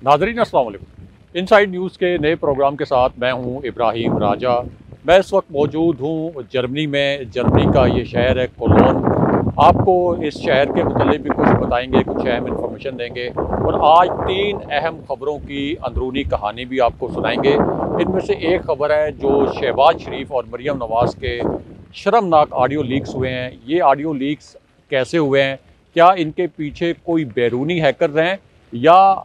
नाज़रीन अस्सलाम वालेकुम। इनसाइड न्यूज़ के नए प्रोग्राम के साथ मैं हूं इब्राहिम राजा। मैं इस वक्त मौजूद हूं जर्मनी में। जर्मनी का ये शहर है कोलोन। आपको इस शहर के मुतालिक भी कुछ बताएंगे, कुछ अहम इंफॉर्मेशन देंगे और आज 3 अहम ख़बरों की अंदरूनी कहानी भी आपको सुनाएंगे। इनमें से एक ख़बर है जो शहबाज शरीफ और मरीम नवाज़ के शर्मनाक ऑडियो लीक्स हुए हैं। ये ऑडियो लीक्स कैसे हुए हैं, क्या इनके पीछे कोई बैरूनी हैकर हैं या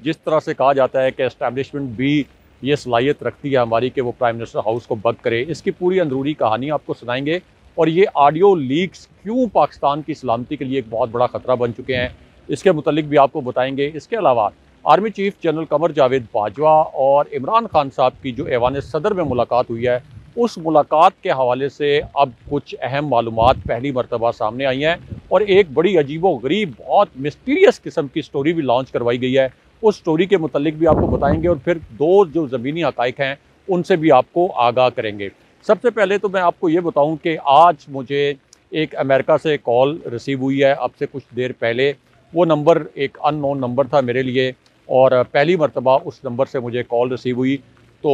जिस तरह से कहा जाता है कि एस्टैब्लिशमेंट भी ये सलाहियत रखती है हमारी कि वो प्राइम मिनिस्टर हाउस को बग करे। इसकी पूरी अंदरूनी कहानी आपको सुनाएंगे और ये ऑडियो लीक्स क्यों पाकिस्तान की सलामती के लिए एक बहुत बड़ा ख़तरा बन चुके हैं, इसके मुतालिक भी आपको बताएंगे। इसके अलावा army chief general Qamar Javed Bajwa और इमरान खान साहब की जो ऐवान सदर में मुलाकात हुई है, उस मुलाकात के हवाले से अब कुछ अहम मालूमात पहली मरतबा सामने आई हैं और एक बड़ी अजीबो गरीब बहुत मिस्टीरियस किस्म की स्टोरी भी लॉन्च करवाई गई है। उस स्टोरी के मुतालिक भी आपको बताएंगे और फिर दो जो ज़मीनी हक़ाइक़ हैं उनसे भी आपको आगाह करेंगे। सबसे पहले तो मैं आपको ये बताऊं कि आज मुझे एक अमेरिका से कॉल रिसीव हुई है। अब से कुछ देर पहले वो नंबर एक अननोन नंबर था मेरे लिए और पहली मरतबा उस नंबर से मुझे कॉल रिसीव हुई तो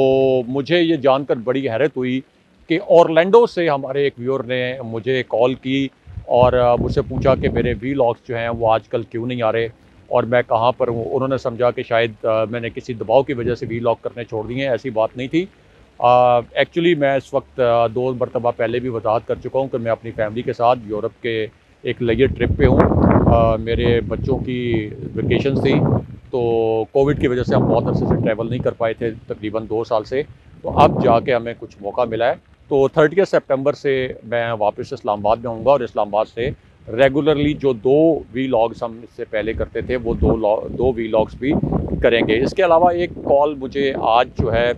मुझे ये जानकर बड़ी हैरत हुई कि ऑरलैंडो से हमारे एक व्यूअर ने मुझे कॉल की और मुझसे पूछा कि मेरे वीलॉग्स जो हैं वो आजकल क्यों नहीं आ रहे और मैं कहाँ पर हूँ। उन्होंने समझा कि शायद मैंने किसी दबाव की वजह से वीलॉग करने छोड़ दिए हैं। ऐसी बात नहीं थी। एक्चुअली मैं इस वक्त 2 मरतबा पहले भी वजाहत कर चुका हूँ कि मैं अपनी फैमिली के साथ यूरोप के एक लग्जरी ट्रिप पे हूँ। मेरे बच्चों की वेकेशन थी तो कोविड की वजह से हम बहुत अरसे से ट्रैवल नहीं कर पाए थे, तकरीबन 2 साल से। तो अब जाके हमें कुछ मौका मिला है तो 30 सितंबर से मैं वापस इस्लामाबाद में आऊँगा और इस्लामाबाद से रेगुलरली जो 2 वीलॉग्स हम इससे पहले करते थे वो दो वीलॉग्स भी करेंगे। इसके अलावा एक कॉल मुझे आज जो है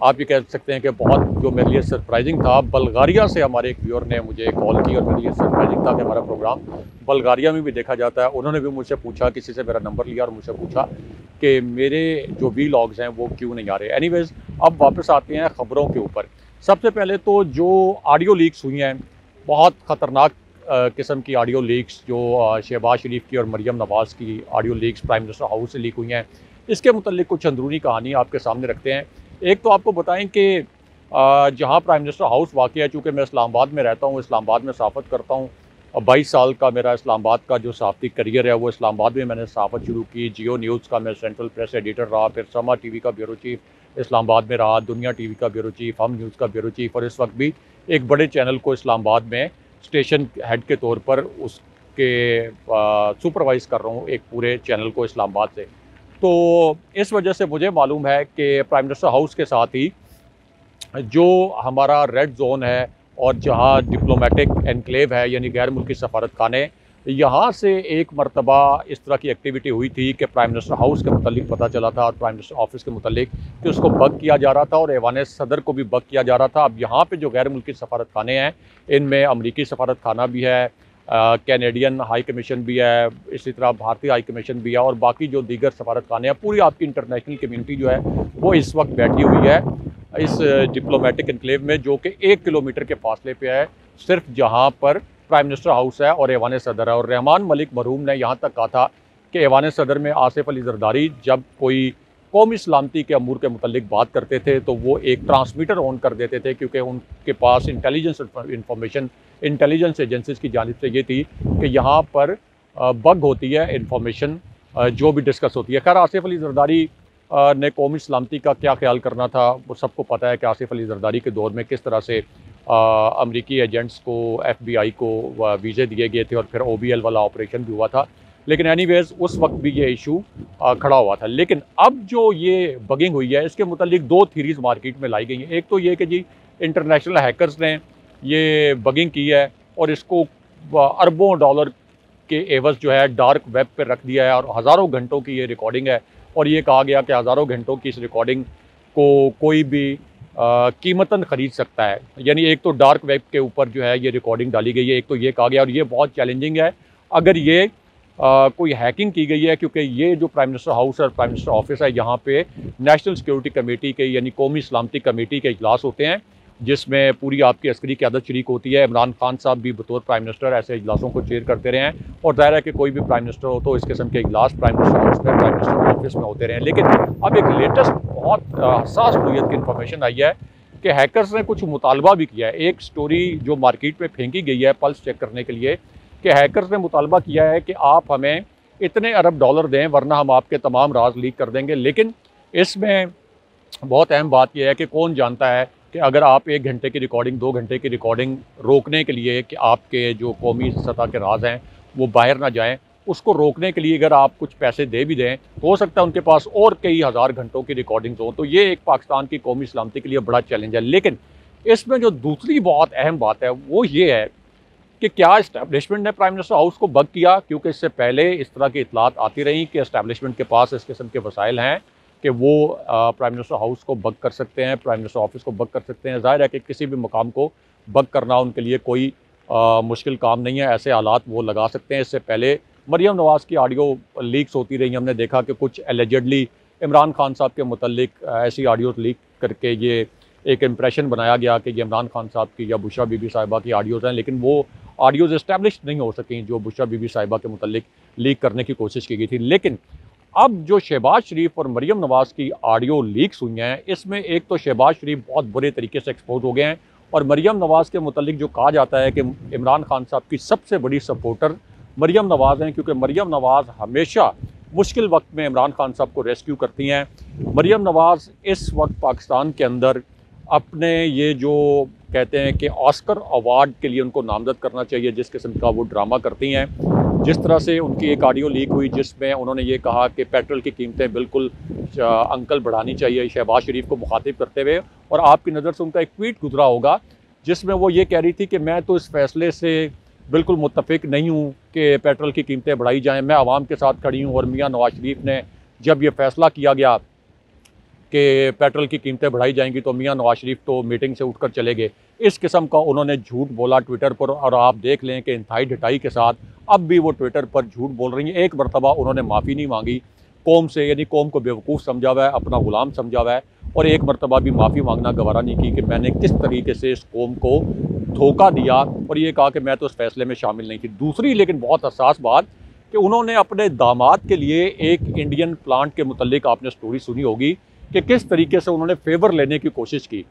आप ये कह सकते हैं कि बहुत जो मेरे लिए सरप्राइजिंग था। बल्गारिया से हमारे एक व्यूअर ने मुझे कॉल की और मेरे लिए सरप्राइजिंग था कि हमारा प्रोग्राम बल्गारिया में भी देखा जाता है। उन्होंने भी मुझसे पूछा, किसी से मेरा नंबर लिया और मुझसे पूछा कि मेरे जो वीलॉग्स हैं वो क्यों नहीं आ रहे। एनीवेज़ अब वापस आते हैं ख़बरों के ऊपर। सबसे पहले तो जो ऑडियो लीक्स हुई हैं, बहुत ख़तरनाक किस्म की ऑडियो लीक्स जो शहबाज शरीफ की और मरीम नवाज़ की audio leaks prime minister house से लीक हुई हैं, इसके मुतल्लिक कुछ अंदरूनी कहानी आपके सामने रखते हैं। एक तो आपको बताएं कि जहां प्राइम मिनिस्टर हाउस वाक़ है, चूँकि मैं इस्लामाबाद में रहता हूं, इस्लामाबाद में सहाफ़त करता हूं, 22 साल का मेरा इस्लामाबाद का जो सहाफ़ती करियर है वो इस्लामाबाद में मैंने सहाफ़त शुरू की। जियो न्यूज़ का मैं सेंट्रल प्रेस एडिटर रहा, फिर समा टीवी का ब्यूरो चीफ इस्लामाबाद में रहा, दुनिया टीवी का ब्यूरो चीफ, हम न्यूज़ का ब्यूरो चीफ और इस वक्त भी एक बड़े चैनल को इस्लामाबाद में स्टेशन हेड के तौर पर उसके सुपरवाइज़ कर रहा हूँ, एक पूरे चैनल को इस्लामाबाद से। तो इस वजह से मुझे मालूम है कि प्राइम मिनिस्टर हाउस के साथ ही जो हमारा रेड जोन है और जहाँ डिप्लोमेटिक एनक्लेव है यानी गैर मुल्की सफारत खाने, यहाँ से एक मरतबा इस तरह की एक्टिविटी हुई थी कि प्राइम मिनिस्टर हाउस के मुतालिक पता चला था और प्राइम मिनिस्टर ऑफिस के मुतालिक कि उसको बग किया जा रहा था और ऐवान सदर को भी बग किया जा रहा था। अब यहाँ पे जो गैर मुल्की सफारत खाने हैं इनमें अमरीकी सफारत खाना भी है, कैनेडियन हाई कमीशन भी है, इसी तरह भारतीय हाई कमीशन भी है और बाकी जो दीगर सफारत खाने हैं, पूरी आपकी इंटरनेशनल कम्यूनिटी जो है वो इस वक्त बैठी हुई है इस डिप्लोमेटिक एनक्लेव में, जो कि 1 किलोमीटर के फासले पे है सिर्फ जहाँ पर प्राइम मिनिस्टर हाउस है और ऐवान सदर है। और रहमान मलिक मरहूम ने यहाँ तक कहा था कि ऐवान सदर में आसिफ अली जरदारी जब कोई कौमी सलामती के अमूर के मुतल्लिक बात करते थे तो वो एक ट्रांसमीटर ऑन कर देते थे, क्योंकि उनके पास इंटेलिजेंस इंफॉर्मेशन इंटेलिजेंस एजेंसीज की जानिब से ये थी कि यहाँ पर बग होती है इंफॉर्मेशन जो भी डिस्कस होती है। खैर आसिफ अली जरदारी ने कौमी सलामती का क्या ख्याल करना था वो सबको पता है कि आसिफ अली जरदारी के दौर में किस तरह से अमरीकी एजेंट्स को FBI को वीज़े दिए गए थे और फिर OBL वाला ऑपरेशन भी हुआ था। लेकिन एनीवेज़ उस वक्त भी ये इशू खड़ा हुआ था। लेकिन अब जो ये बगिंग हुई है इसके मुतालिक 2 थीरीज़ मार्केट में लाई गई हैं। एक तो ये कि जी इंटरनेशनल हैकर्स ने ये बगिंग की है और इसको अरबों डॉलर के एवज़ जो है डार्क वेब पर रख दिया है और हज़ारों घंटों की ये रिकॉर्डिंग है और ये कहा गया कि हज़ारों घंटों की इस रिकॉर्डिंग को कोई भी कीमतन ख़रीद सकता है। यानी एक तो डार्क वेब के ऊपर जो है ये रिकॉर्डिंग डाली गई है, एक तो ये कहा गया और ये बहुत चैलेंजिंग है अगर ये कोई हैकिंग की गई है, क्योंकि ये जो प्राइम मिनिस्टर हाउस और प्राइम मिनिस्टर ऑफिस है यहाँ पे नेशनल सिक्योरिटी कमेटी के यानी कौमी सलामती कमेटी के इजलास होते हैं जिसमें पूरी आपकी अस्करी क़यादत शरीक होती है। इमरान खान साहब भी बतौर प्राइम मिनिस्टर ऐसे इजलासों को चेयर करते रहे हैं और ज़ाहिर है कि कोई भी प्राइम मिनिस्टर हो तो इस किस्म के इजलास प्राइम मिनिस्टर हाउस में प्राइम मिनिस्टर ऑफिस सर्विस में होते रहे। लेकिन अब एक लेटेस्ट बहुत हसास नोयत की इन्फॉर्मेशन आई है कि हैकर्स ने कुछ मुतालबा भी किया है। एक स्टोरी जो मार्केट में फेंकी गई है पल्स चेक करने के लिए कि हैकर्स ने मुतालबा किया है कि आप हमें इतने अरब डॉलर दें वरना हम आपके तमाम राज लीक कर देंगे। लेकिन इसमें बहुत अहम बात यह है कि कौन जानता है कि अगर आप 1 घंटे की रिकॉर्डिंग 2 घंटे की रिकॉर्डिंग रोकने के लिए कि आपके जो कौमी सतह के राज हैं वो बाहर ना जाएं, उसको रोकने के लिए अगर आप कुछ पैसे दे भी दें तो हो सकता है उनके पास और कई हज़ार घंटों की रिकॉर्डिंग्स हों। तो ये एक पाकिस्तान की कौमी सलामती के लिए बड़ा चैलेंज है। लेकिन इसमें जो दूसरी बहुत अहम बात है वो ये है कि क्या इस्टेब्लिशमेंट ने प्राइम मिनिस्टर हाउस को बग किया, क्योंकि इससे पहले इस तरह की इतलात आती रही कि इस्टेब्लिशमेंट के पास इस किस्म के वसाइल हैं कि वो प्राइम मिनिस्टर हाउस को बग कर सकते हैं, प्राइम मिनिस्टर ऑफिस को बग कर सकते हैं। ज़ाहिर है कि किसी भी मकाम को बग करना उनके लिए कोई मुश्किल काम नहीं है, ऐसे हालात वो लगा सकते हैं। इससे पहले मरियम नवाज़ की ऑडियो लीक्स होती रही, हमने देखा कि कुछ एलिजेडली इमरान खान साहब के मुतल्लिक ऐसी ऑडियोज लीक करके ये एक इम्प्रेशन बनाया गया कि ये इमरान खान साहब की या बुशरा बीबी साहिबा की ऑडियोज़ हैं, लेकिन वो ऑडियोज़ इस्टेब्लिश नहीं हो सकें जो बुशरा बीबी साहिबा के मुतल्लिक लीक करने की कोशिश की गई थी। लेकिन अब जो शहबाज शरीफ और मरियम नवाज़ की ऑडियो लीक्स हुई हैं, इसमें एक तो शहबाज शरीफ बहुत बुरे तरीके से एक्सपोज हो गए हैं और मरियम नवाज़ के मुतल्लिक जो कहा जाता है कि इमरान खान साहब की सबसे बड़ी सपोर्टर मरियम नवाज़ हैं, क्योंकि मरियम नवाज़ हमेशा मुश्किल वक्त में इमरान खान साहब को रेस्क्यू करती हैं। मरियम नवाज़ इस वक्त पाकिस्तान के अंदर अपने ये जो कहते हैं कि ऑस्कर अवार्ड के लिए उनको नामजद करना चाहिए, जिस किस्म का वो ड्रामा करती हैं। जिस तरह से उनकी एक ऑडियो लीक हुई जिसमें उन्होंने ये कहा कि पेट्रोल की कीमतें बिल्कुल अंकल बढ़ानी चाहिए शहबाज शरीफ को मुखातिब करते हुए, और आपकी नज़र से उनका एक ट्वीट गुजरा होगा जिसमें वो ये कह रही थी कि मैं तो इस फैसले से बिल्कुल मुत्तफिक नहीं हूँ कि पेट्रोल की कीमतें बढ़ाई जाएँ, मैं आवाम के साथ खड़ी हूँ। और मियाँ नवाज शरीफ ने जब ये फैसला किया गया कि पेट्रोल की कीमतें बढ़ाई जाएंगी तो मियाँ नवाज शरीफ तो मीटिंग से उठकर चले गए। इस किस्म का उन्होंने झूठ बोला ट्विटर पर, और आप देख लें कि इंतहाई ढिठाई के साथ अब भी वो ट्विटर पर झूठ बोल रही हैं। एक मरतबा उन्होंने माफ़ी नहीं मांगी कौम से, यानी कौम को बेवकूफ़ समझा हुआ है, अपना गुलाम समझा हुआ है, और एक मरतबा भी माफ़ी मांगना गवारा नहीं की कि मैंने किस तरीके से इस कौम को धोखा दिया, और ये कहा कि मैं तो उस फैसले में शामिल नहीं थी। दूसरी लेकिन बहुत हसास बात कि उन्होंने अपने दामाद के लिए एक इंडियन प्लांट के मुतल्लिक आपने स्टोरी सुनी होगी कि किस तरीके से उन्होंने फेवर लेने की कोशिश की।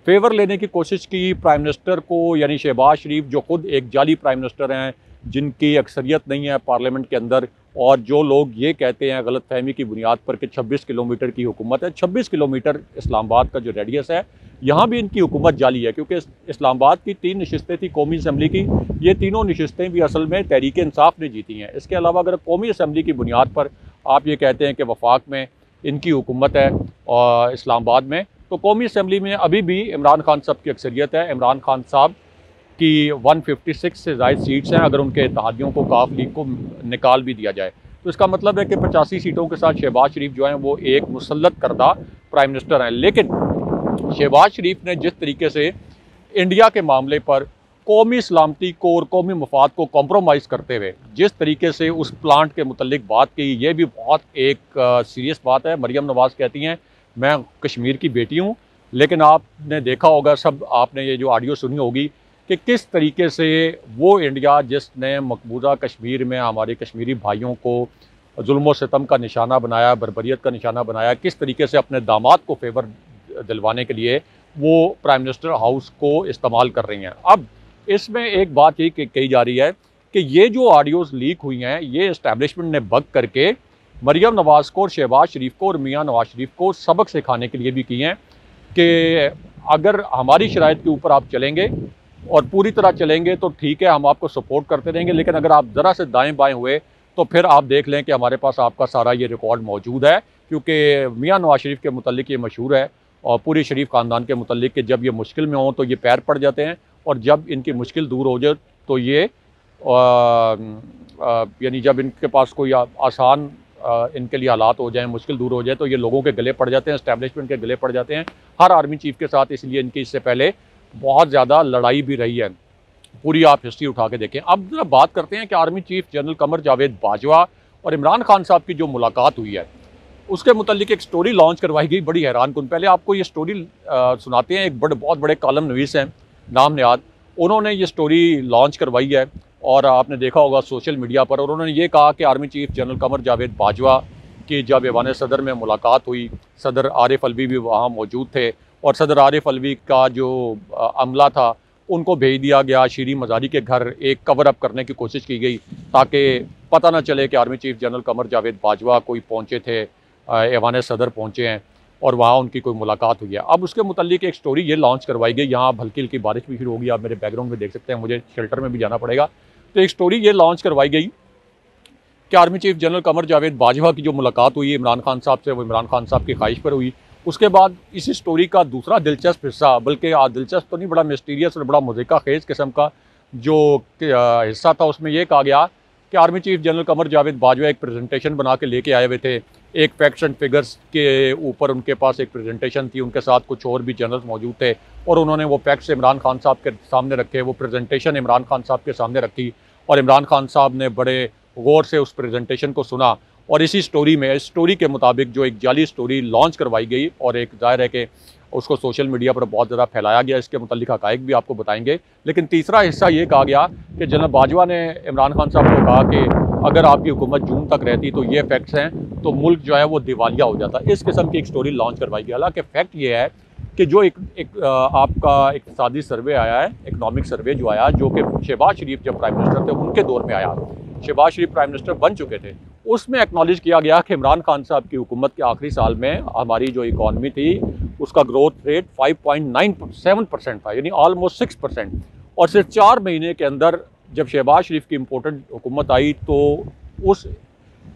फेवर लेने की कोशिश की प्राइम मिनिस्टर को, यानी शहबाज शरीफ जो खुद एक जाली प्राइम मिनिस्टर हैं, जिनकी अक्सरियत नहीं है पार्लियामेंट के अंदर, और जो लोग ये कहते हैं गलत फहमी की बुनियाद पर कि 26 किलोमीटर की हुकूमत है। 26 किलोमीटर इस्लामाबाद का जो रेडियस है, यहाँ भी इनकी हुकूमत जाली है, क्योंकि इस्लामाबाद की 3 नशिस्तें थी कौमी असम्बली की, ये तीनों नशिस्तें भी असल में तहरीक इंसाफ ने जीती हैं। इसके अलावा अगर कौमी असम्बली की बुनियाद पर आप ये कहते हैं कि वफाक में इनकी हुकूमत है और इस्लामाबाद में, तो कौमी असम्बली में अभी भी इमरान खान साहब की अक्सरियत है। इमरान खान साहब की 156 से ज़ायद सीट्स हैं, अगर उनके इत्तेहादियों को काफ लीग को निकाल भी दिया जाए तो इसका मतलब है कि 85 सीटों के साथ शहबाज शरीफ जो हैं वो एक मुसल्लत करदा प्राइम मिनिस्टर हैं। लेकिन शहबाज शरीफ ने जिस तरीके से इंडिया के मामले पर कौमी सलामती को और कौमी मफाद को कॉम्प्रोमाइज़ करते हुए जिस तरीके से उस प्लांट के मुतल्लिक बात की, ये भी बहुत एक सीरियस बात है। मरियम नवाज़ कहती हैं मैं कश्मीर की बेटी हूँ, लेकिन आपने देखा होगा, सब आपने ये जो ऑडियो सुनी होगी कि किस तरीके से वो इंडिया जिसने मकबूजा कश्मीर में हमारे कश्मीरी भाइयों को जुल्म और सितम का निशाना बनाया, बर्बरियत का निशाना बनाया, किस तरीके से अपने दामाद को फेवर दिलवाने के लिए वो प्राइम मिनिस्टर हाउस को इस्तेमाल कर रही हैं। अब इसमें एक बात ये कही जा रही है कि ये जो ऑडियोज़ लीक हुई हैं ये इस्टेब्लिशमेंट ने बग करके मरियम नवाज़ को और शहबाज शरीफ को और मियाँ नवाज शरीफ को सबक सिखाने के लिए भी की हैं कि अगर हमारी शराइत के ऊपर आप चलेंगे और पूरी तरह चलेंगे तो ठीक है, हम आपको सपोर्ट करते रहेंगे, लेकिन अगर आप ज़रा से दाएं बाएं हुए तो फिर आप देख लें कि हमारे पास आपका सारा ये रिकॉर्ड मौजूद है। क्योंकि मियाँ नवाज शरीफ के मुतल्लिक ये मशहूर है और पूरी शरीफ ख़ानदान के मुतल्लिक कि जब ये मुश्किल में हों तो ये पैर पड़ जाते हैं, और जब इनकी मुश्किल दूर हो जाए तो ये यानी जब इनके पास कोई आसान इनके लिए हालात हो जाएं, मुश्किल दूर हो जाए तो ये लोगों के गले पड़ जाते हैं, एस्टेब्लिशमेंट के गले पड़ जाते हैं, हर आर्मी चीफ के साथ। इसलिए इनकी इससे पहले बहुत ज़्यादा लड़ाई भी रही है, पूरी आप हिस्ट्री उठा के देखें। अब जरा बात करते हैं कि army chief general Qamar Javed Bajwa और इमरान खान साहब की जो मुलाकात हुई है उसके मुतल्लिक एक स्टोरी लॉन्च करवाई गई, बड़ी हैरान कुन। पहले आपको ये स्टोरी सुनाते हैं। एक बहुत बड़े कॉलम नवीस हैं नाम नियाद, उन्होंने ये स्टोरी लॉन्च करवाई है और आपने देखा होगा सोशल मीडिया पर, और उन्होंने ये कहा कि army chief general Qamar Javed Bajwa की जब ऐवान सदर में मुलाकात हुई, सदर आरिफ अलवी भी वहाँ मौजूद थे और सदर आरिफ अलवी का जो अमला था उनको भेज दिया गया शीरी मज़ारी के घर। एक कवर अप करने की कोशिश की गई ताकि पता ना चले कि army chief general Qamar Javed Bajwa कोई पहुँचे थे, ऐवान सदर पहुँचे हैं और वहाँ उनकी कोई मुलाकात हुई है। अब उसके मुतालिक एक स्टोरी ये लॉन्च करवाई गई। यहाँ अब हल्की हल्की बारिश भी शुरू होगी, आप मेरे बैकग्राउंड में देख सकते हैं, मुझे शेल्टर में भी जाना पड़ेगा। तो एक स्टोरी ये लॉन्च करवाई गई कि army chief general Qamar Javed Bajwa की जो मुलाकात हुई इमरान खान साहब से, वो इमरान खान साहब की ख्वाहिश पर हुई। उसके बाद इस स्टोरी का दूसरा दिलचस्प हिस्सा, बल्कि दिलचस्प तो नहीं, बड़ा मिस्टीरियस और बड़ा मुज़ीका खेज़ किस्म का जो हिस्सा था, उसमें यह कहा गया कि army chief general Qamar Javed Bajwa एक प्रेजेंटेशन बना के लेके आए हुए थे। एक फैक्ट्स एंड फिगर्स के ऊपर उनके पास एक प्रेजेंटेशन थी, उनके साथ कुछ और भी जनरल्स मौजूद थे और उन्होंने वो फैक्ट्स इमरान खान साहब के सामने रखे, वो प्रेजेंटेशन इमरान खान साहब के सामने रखी और इमरान खान साहब ने बड़े गौर से उस प्रेजेंटेशन को सुना। और इसी स्टोरी में, इस स्टोरी के मुताबिक जो एक जाली स्टोरी लॉन्च करवाई गई और एक ज़ाहिर है कि उसको सोशल मीडिया पर बहुत ज़्यादा फैलाया गया, इसके मुतालिक हक़ाइक़ भी आपको बताएंगे। लेकिन तीसरा हिस्सा ये कहा गया कि जनरल बाजवा ने इमरान खान साहब को कहा कि अगर आपकी हुकूमत जून तक रहती तो ये फैक्ट्स हैं तो मुल्क जो है वो दिवालिया हो जाता। इस किस्म की एक स्टोरी लॉन्च करवाई गई। हालांकि फैक्ट ये है कि जो आपका इक़्तिसादी सर्वे आया है, इकनॉमिक सर्वे जो आया, जो कि शहबाज शरीफ जब प्राइम मिनिस्टर थे उनके दौर में आया, शहबाज शरीफ प्राइम मिनिस्टर बन चुके थे, उसमें एक्नॉलेज किया गया कि इमरान खान साहब की हुकूमत के आखिरी साल में हमारी जो इकॉनमी थी उसका ग्रोथ रेट 5.97% था, यानी ऑलमोस्ट 6%। और सिर्फ 4 महीने के अंदर जब शहबाज शरीफ की इम्पोर्टेंट हुकूमत आई तो उस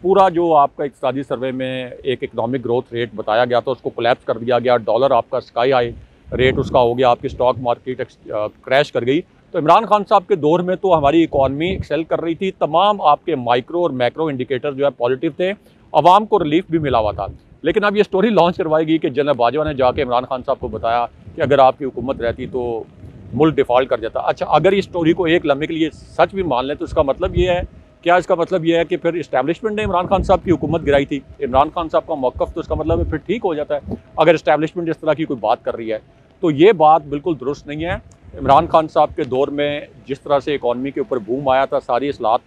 पूरा जो आपका इक़्तिसादी सर्वे में एक इकनॉमिक ग्रोथ रेट बताया गया था उसको कोलैप्स कर दिया गया। डॉलर आपका स्काई हाई रेट उसका हो गया, आपकी स्टॉक मार्केट क्रैश कर गई। तो इमरान खान साहब के दौर में तो हमारी इकॉनमी एक्सेल कर रही थी, तमाम आपके माइक्रो और मैक्रो इंडिकेटर जो है पॉजिटिव थे, आवाम को रिलीफ भी मिला हुआ था। लेकिन अब ये स्टोरी लॉन्च करवाई गई कि जनरल बाजवा ने जाके इमरान खान साहब को बताया कि अगर आपकी हुकूमत रहती तो मुल्क डिफ़ॉल्ट कर जाता। अच्छा, अगर इस स्टोरी को एक लम्हे के लिए सच भी मान लें तो इसका मतलब ये है, क्या इसका मतलब ये है कि फिर इस्टेब्लिशमेंट ने इमरान खान साहब की हुकूमत गिराई थी, इमरान खान साहब का मौक़िफ़, तो इसका मतलब है फिर ठीक हो जाता है अगर इस्टेब्लिशमेंट इस तरह की कोई बात कर रही है। तो ये बात बिल्कुल दुरुस्त नहीं है। इमरान खान साहब के दौर में जिस तरह से इकॉनमी के ऊपर बूम आया था, सारी इस्लाहत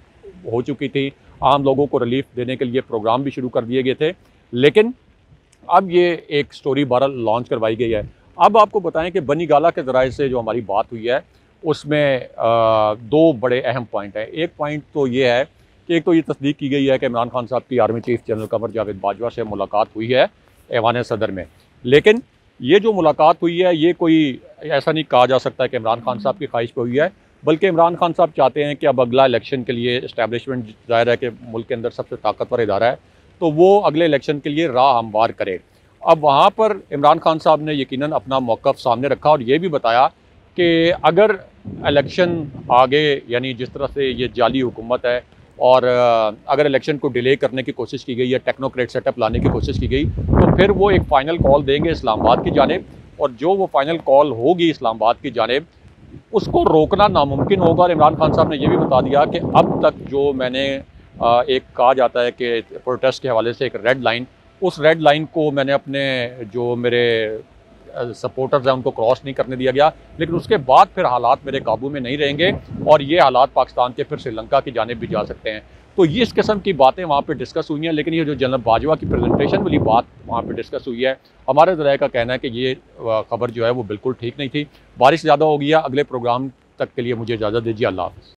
हो चुकी थी, आम लोगों को रिलीफ देने के लिए प्रोग्राम भी शुरू कर दिए गए थे। लेकिन अब ये एक स्टोरी बहरहाल लॉन्च करवाई गई है। अब आपको बताएं कि बनी गाला के ज़राए से जो हमारी बात हुई है उसमें 2 बड़े अहम पॉइंट हैं। एक पॉइंट तो ये है कि एक तो ये तस्दीक की गई है कि इमरान खान साहब की army chief general Qamar Javed Bajwa से मुलाकात हुई है ऐवान सदर में। लेकिन ये जो मुलाकात हुई है ये कोई ऐसा नहीं कहा जा सकता कि इमरान खान साहब की ख्वाहिश पर हुई है, बल्कि इमरान खान साहब चाहते हैं कि अब अगला इलेक्शन के लिए इस्टेब्लिशमेंट, ज़ाहिर है कि मुल्क के अंदर सबसे ताकतवर इदारा है, तो वो अगले इलेक्शन के लिए राह हमवार करे। अब वहाँ पर इमरान खान साहब ने यकीनन अपना मौक़िफ़ सामने रखा और ये भी बताया कि अगर इलेक्शन आगे, यानी जिस तरह से ये जाली हुकूमत है और अगर इलेक्शन को डिले करने की कोशिश की गई है, टेक्नोक्रेट सेटअप लाने की कोशिश की गई, तो फिर वो एक फ़ाइनल कॉल देंगे इस्लामाबाद की जानिब और जो वो फ़ाइनल कॉल होगी इस्लामाबाद की जानिब उसको रोकना नामुमकिन होगा। और इमरान खान साहब ने यह भी बता दिया कि अब तक जो मैंने एक कहा जाता है कि प्रोटेस्ट के हवाले से एक रेड लाइन, उस रेड लाइन को मैंने अपने जो मेरे सपोर्टर्स हैं उनको क्रॉस नहीं करने दिया गया। लेकिन उसके बाद फिर हालात मेरे काबू में नहीं रहेंगे और ये हालात पाकिस्तान के फिर श्रीलंका की जानिब भी जा सकते हैं। तो ये इस किस्म की बातें वहाँ पे डिस्कस हुई हैं। लेकिन ये जो जनरल बाजवा की प्रेजेंटेशन वाली बात वहाँ पे डिस्कस हुई है, हमारे ज़राए का कहना है कि ये खबर जो है वो बिल्कुल ठीक नहीं थी। बारिश ज़्यादा हो गई है। अगले प्रोग्राम तक के लिए मुझे इजाज़त दीजिए। अल्लाह हाफ़िज़।